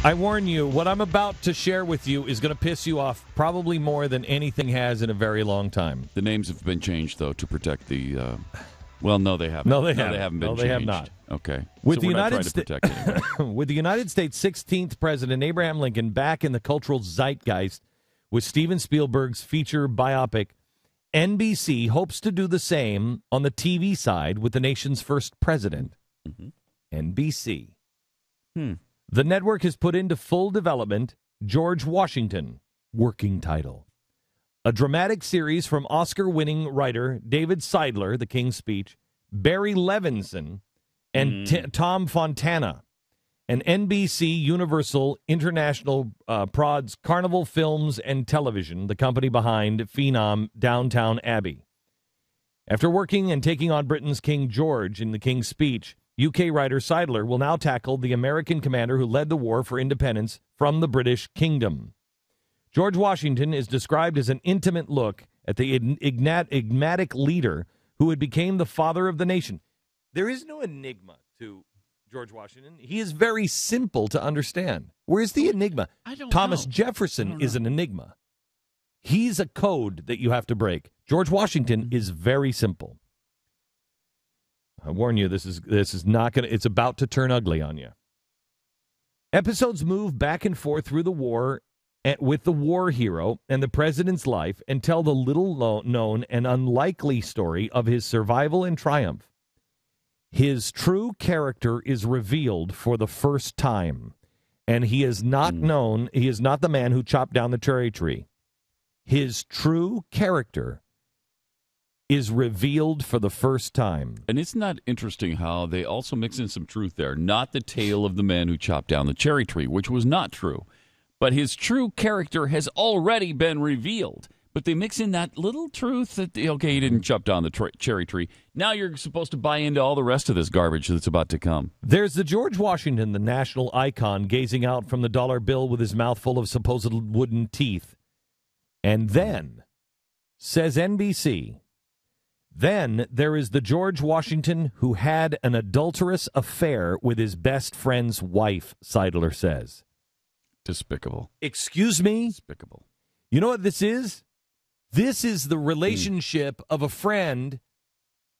I warn you, what I'm about to share with you is going to piss you off probably more than anything has in a very long time. The names have been changed, though, to protect the... well, no, they haven't. No, they haven't. Been changed. No, they have not. Okay. With so the we're United not trying to protect anyone. With the United States' 16th president, Abraham Lincoln, back in the cultural zeitgeist with Steven Spielberg's feature biopic, NBC hopes to do the same on the TV side with the nation's first president, NBC. The network has put into full development George Washington, working title. A dramatic series from Oscar-winning writer David Seidler, The King's Speech, Barry Levinson, and Tom Fontana. And NBC Universal International prods Carnival Films and Television, the company behind Phenom Downtown Abbey. After working and taking on Britain's King George in The King's Speech, UK writer Seidler will now tackle the American commander who led the war for independence from the British Kingdom. George Washington is described as an intimate look at the enigmatic leader who had become the father of the nation. There is no enigma to George Washington. He is very simple to understand. Where's the enigma? Thomas Jefferson is an enigma. He's a code that you have to break. George Washington is very simple. I warn you, this is not going to, it's about to turn ugly on you. Episodes move back and forth through the war with the war hero and the president's life and tell the little known and unlikely story of his survival and triumph. His true character is revealed for the first time, and he is not known, he is not the man who chopped down the cherry tree. His true character is revealed for the first time. And isn't that interesting how they also mix in some truth there? Not the tale of the man who chopped down the cherry tree, which was not true. But his true character has already been revealed. But they mix in that little truth that, okay, he didn't chop down the cherry tree. Now you're supposed to buy into all the rest of this garbage that's about to come. There's the George Washington, the national icon, gazing out from the dollar bill with his mouth full of supposed wooden teeth. And then, says NBC, then there is the George Washington who had an adulterous affair with his best friend's wife, Seidler says. Despicable. Excuse me? Despicable. You know what this is? This is the relationship of a friend.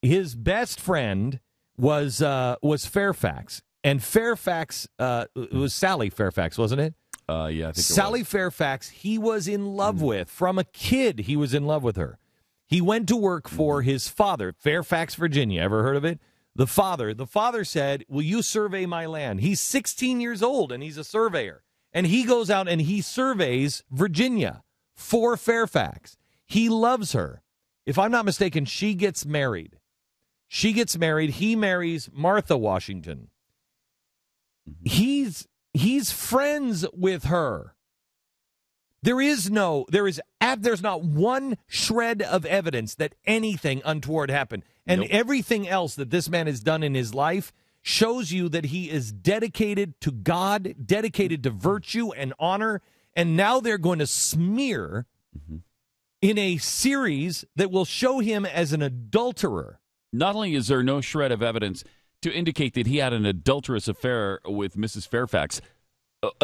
His best friend was Fairfax. And Fairfax, it was Sally Fairfax, wasn't it? Yeah, I think Sally Fairfax, he was in love with. From a kid, he was in love with her. He went to work for his father, Fairfax, Virginia. Ever heard of it? The father said, will you survey my land? He's 16 years old, and he's a surveyor. And he goes out and he surveys Virginia for Fairfax. He loves her. If I'm not mistaken, she gets married. He marries Martha Washington. He's friends with her. There's not one shred of evidence that anything untoward happened. And everything else that this man has done in his life shows you that he is dedicated to God, dedicated to virtue and honor. And now they're going to smear in a series that will show him as an adulterer. Not only is there no shred of evidence to indicate that he had an adulterous affair with Mrs. Fairfax,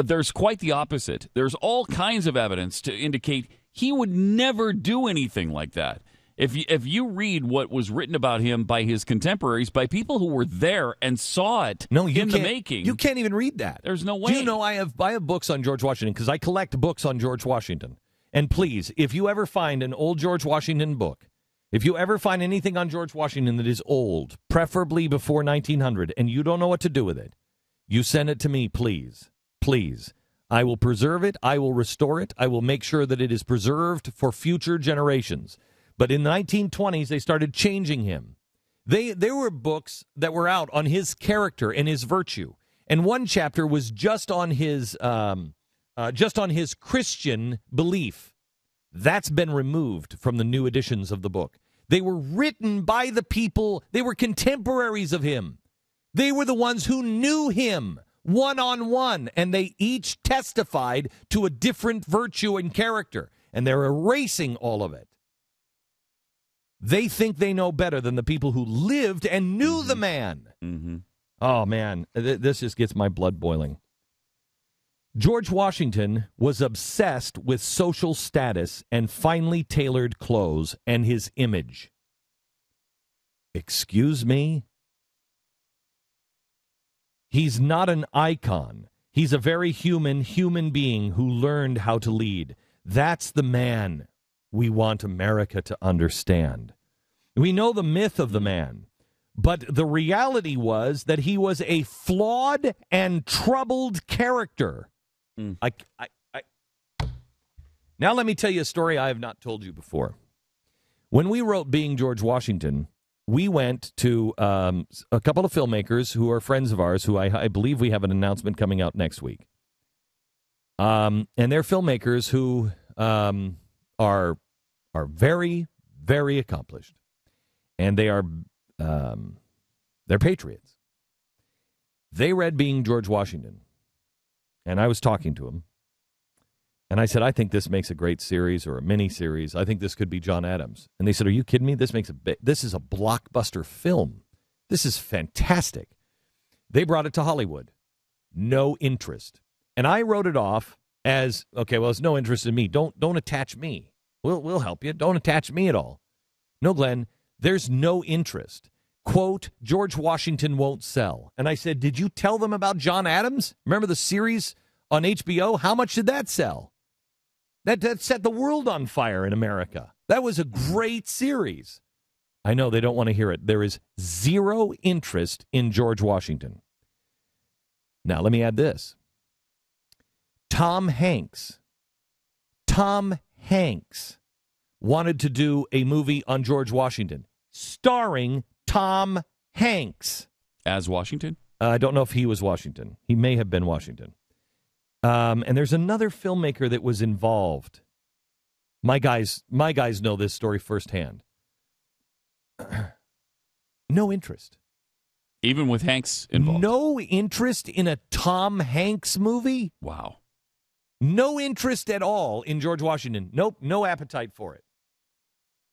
there's quite the opposite. There's all kinds of evidence to indicate he would never do anything like that. If you read what was written about him by his contemporaries, by people who were there and saw it in the making. You can't even read that. There's no way. Do you know I have books on George Washington because I collect books on George Washington. And please, if you ever find an old George Washington book, if you ever find anything on George Washington that is old, preferably before 1900, and you don't know what to do with it, you send it to me, please. Please. I will preserve it. I will restore it. I will make sure that it is preserved for future generations. But in the 1920s, they started changing him. There were books that were out on his character and his virtue. And one chapter was just on his Christian belief. That's been removed from the new editions of the book. They were written by the people. They were contemporaries of him. They were the ones who knew him one-on-one, and they each testified to a different virtue and character, and they're erasing all of it. They think they know better than the people who lived and knew the man. Oh, man, this just gets my blood boiling. George Washington was obsessed with social status and finely tailored clothes and his image. Excuse me? He's not an icon. He's a very human being who learned how to lead. That's the man we want America to understand. We know the myth of the man, but the reality was that he was a flawed and troubled character. Now let me tell you a story I have not told you before. When we wrote Being George Washington, we went to a couple of filmmakers who are friends of ours, who I believe we have an announcement coming out next week. And they're filmmakers who are very, very accomplished. And they are they're patriots. They read Being George Washington. And I was talking to them. And I said, I think this makes a great series or a mini series. I think this could be John Adams. And they said, are you kidding me? This is a blockbuster film. This is fantastic. They brought it to Hollywood. No interest. And I wrote it off as, okay, well, it's no interest in me. Don't attach me. We'll help you. Don't attach me at all. No, Glenn, there's no interest. Quote, George Washington won't sell. And I said, did you tell them about John Adams? Remember the series on HBO? How much did that sell? That set the world on fire in America. That was a great series. I know they don't want to hear it. There is zero interest in George Washington. Now, let me add this. Tom Hanks wanted to do a movie on George Washington, starring Tom Hanks. As Washington? I don't know if he was Washington. He may have been Washington. And there's another filmmaker that was involved. My guys know this story firsthand. No interest. Even with Hanks involved? No interest in a Tom Hanks movie? Wow. No interest at all in George Washington. Nope, no appetite for it.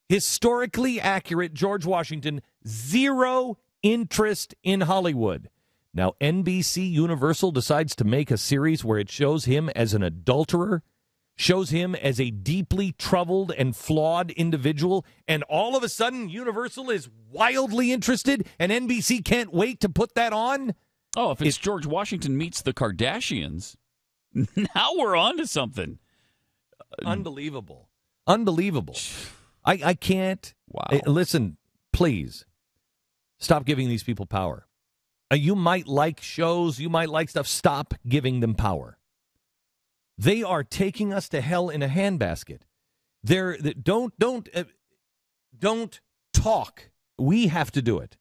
Historically accurate George Washington, zero interest in Hollywood. Now, NBC Universal decides to make a series where it shows him as an adulterer, shows him as a deeply troubled and flawed individual, and all of a sudden Universal is wildly interested, and NBC can't wait to put that on? Oh, if it's George Washington meets the Kardashians, now we're on to something. Unbelievable. Unbelievable. I can't. Wow. Listen, please, stop giving these people power. You might like shows, you might like stuff. Stop giving them power. They are taking us to hell in a handbasket. Don't talk. We have to do it.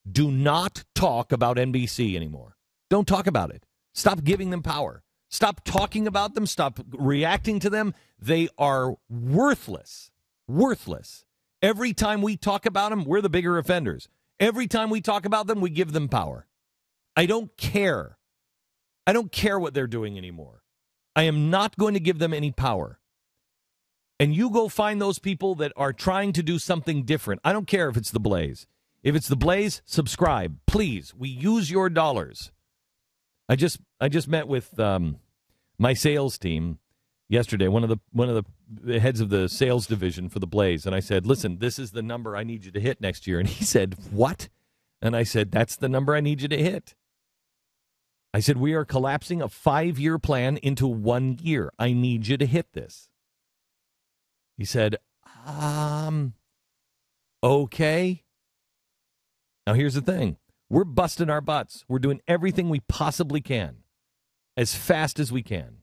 Do not talk about NBC anymore. Don't talk about it. Stop giving them power. Stop talking about them. Stop reacting to them. They are worthless. Worthless. Every time we talk about them, we're the bigger offenders. Every time we talk about them, we give them power. I don't care. I don't care what they're doing anymore. I am not going to give them any power. And you go find those people that are trying to do something different. I don't care if it's the Blaze. If it's the Blaze, subscribe. Please, we use your dollars. I just met with my sales team yesterday, one of the heads of the sales division for the Blaze, and I said, listen, this is the number I need you to hit next year. And he said, what? And I said, that's the number I need you to hit. I said, we are collapsing a 5-year plan into 1 year. I need you to hit this. He said, okay. Now, here's the thing. We're busting our butts. We're doing everything we possibly can as fast as we can.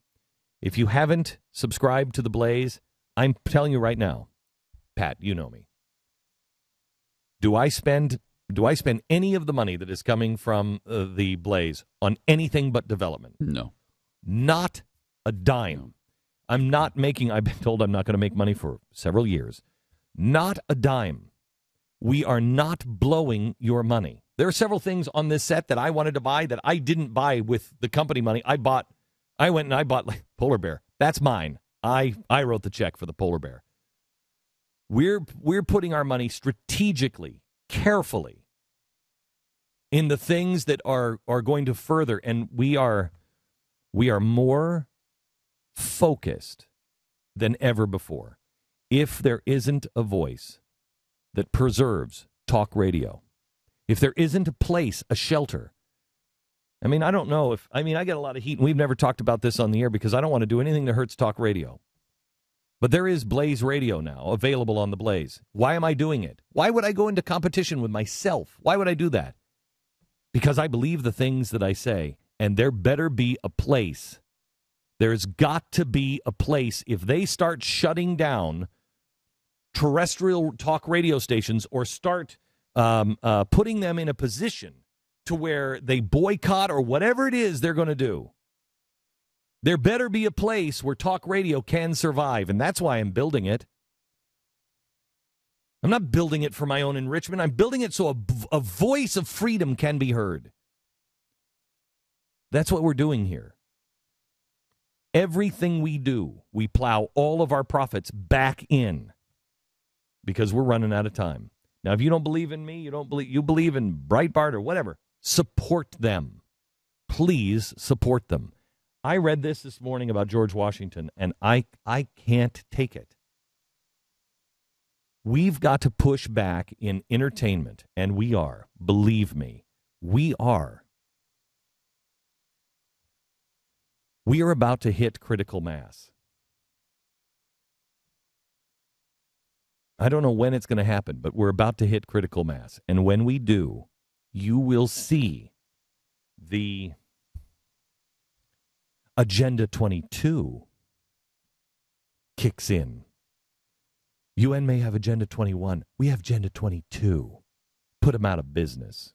If you haven't subscribed to The Blaze, I'm telling you right now, Pat, you know me. Do I spend any of the money that is coming from the Blaze on anything but development? No. Not a dime. I've been told I'm not going to make money for several years. Not a dime. We are not blowing your money. There are several things on this set that I wanted to buy that I didn't buy with the company money. I went and I bought like Polar Bear. That's mine. I wrote the check for the Polar Bear. We're putting our money strategically, carefully, in the things that are going to further, and we are more focused than ever before. If there isn't a voice that preserves talk radio, if there isn't a place, a shelter. I mean, I don't know if, I get a lot of heat, and we've never talked about this on the air because I don't want to do anything that hurts talk radio. But there is Blaze Radio now available on the Blaze. Why am I doing it? Why would I go into competition with myself? Why would I do that? Because I believe the things that I say, and there better be a place. There's got to be a place. If they start shutting down terrestrial talk radio stations or start putting them in a position to where they boycott or whatever it is they're going to do, there better be a place where talk radio can survive, and that's why I'm building it. I'm not building it for my own enrichment. I'm building it so a voice of freedom can be heard. That's what we're doing here. Everything we do, we plow all of our profits back in because we're running out of time. Now, if you don't believe in me, you believe in Breitbart or whatever, support them. Please support them. I read this morning about George Washington, and I can't take it. We've got to push back in entertainment, and we are. Believe me, we are. We are about to hit critical mass. I don't know when it's going to happen, but we're about to hit critical mass. And when we do, you will see the Agenda 22 kicks in. UN may have Agenda 21. We have Agenda 22. Put them out of business.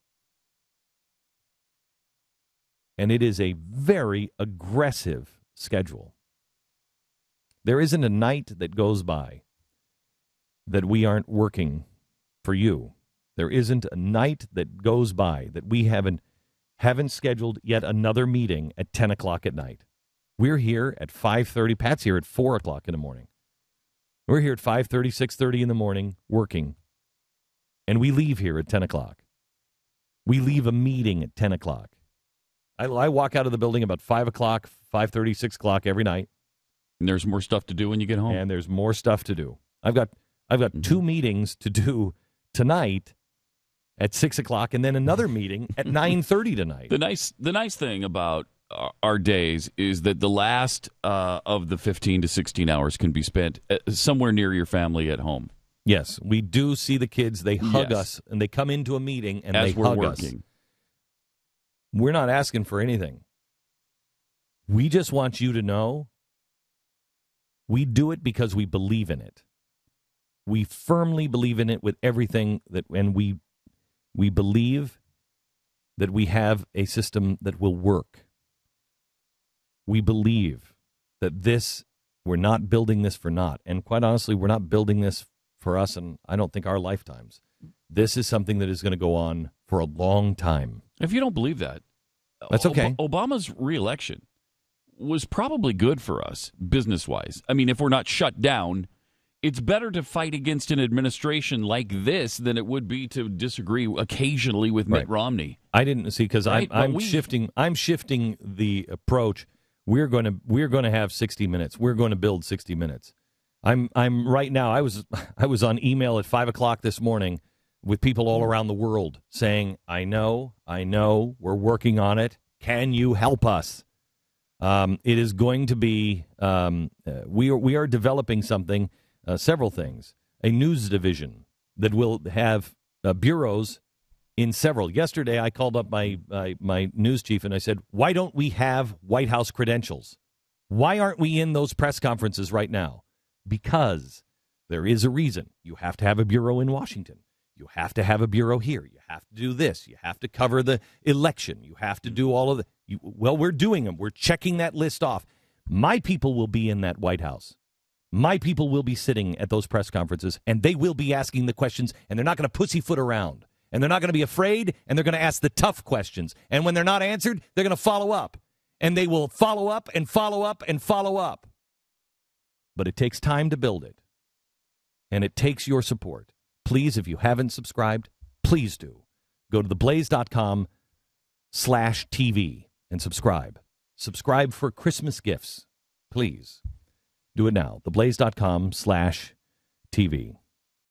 And it is a very aggressive schedule. There isn't a night that goes by that we aren't working for you. There isn't a night that goes by that we haven't scheduled yet another meeting at 10 o'clock at night. We're here at 5:30. Pat's here at 4 o'clock in the morning. We're here at 5:30, 6:30 in the morning working. And we leave here at 10 o'clock. We leave a meeting at 10 o'clock. I walk out of the building about 5 o'clock, 5:30, 6 o'clock every night. And there's more stuff to do when you get home. And there's more stuff to do. I've got two meetings to do tonight at 6 o'clock and then another meeting at 9:30 tonight. The nice thing about our days is that the last of the 15 to 16 hours can be spent somewhere near your family at home. Yes, we do see the kids. They hug us, and they come into a meeting, and they hug us. We're not asking for anything. We just want you to know we do it because we believe in it. We firmly believe in it with everything that, and we believe that we have a system that will work. We believe that we're not building this for naught. And quite honestly, we're not building this for us, and I don't think our lifetimes. This is something that is going to go on for a long time. If you don't believe that, that's okay. Obama's reelection was probably good for us, business-wise. I mean, if we're not shut down, it's better to fight against an administration like this than it would be to disagree occasionally with Mitt Romney. I didn't see, because I'm shifting the approach. We're going to have 60 minutes. We're going to build 60 minutes. I'm right now. I was on email at 5 o'clock this morning with people all around the world saying, I know, we're working on it. Can you help us? It is going to be, we are developing something, several things, a news division that will have bureaus in several. Yesterday, I called up my news chief and I said, why don't we have White House credentials? Why aren't we in those press conferences right now? Because there is a reason. You have to have a bureau in Washington. You have to have a bureau here. You have to do this. You have to cover the election. You have to do all of the. Well, we're doing them. We're checking that list off. My people will be in that White House. My people will be sitting at those press conferences, and they will be asking the questions, and they're not going to pussyfoot around. And they're not going to be afraid, and they're going to ask the tough questions. And when they're not answered, they're going to follow up. And they will follow up and follow up and follow up. But it takes time to build it. And it takes your support. Please, if you haven't subscribed, please do. Go to theblaze.com/TV and subscribe. Subscribe for Christmas gifts. please do it now. Theblaze.com/TV.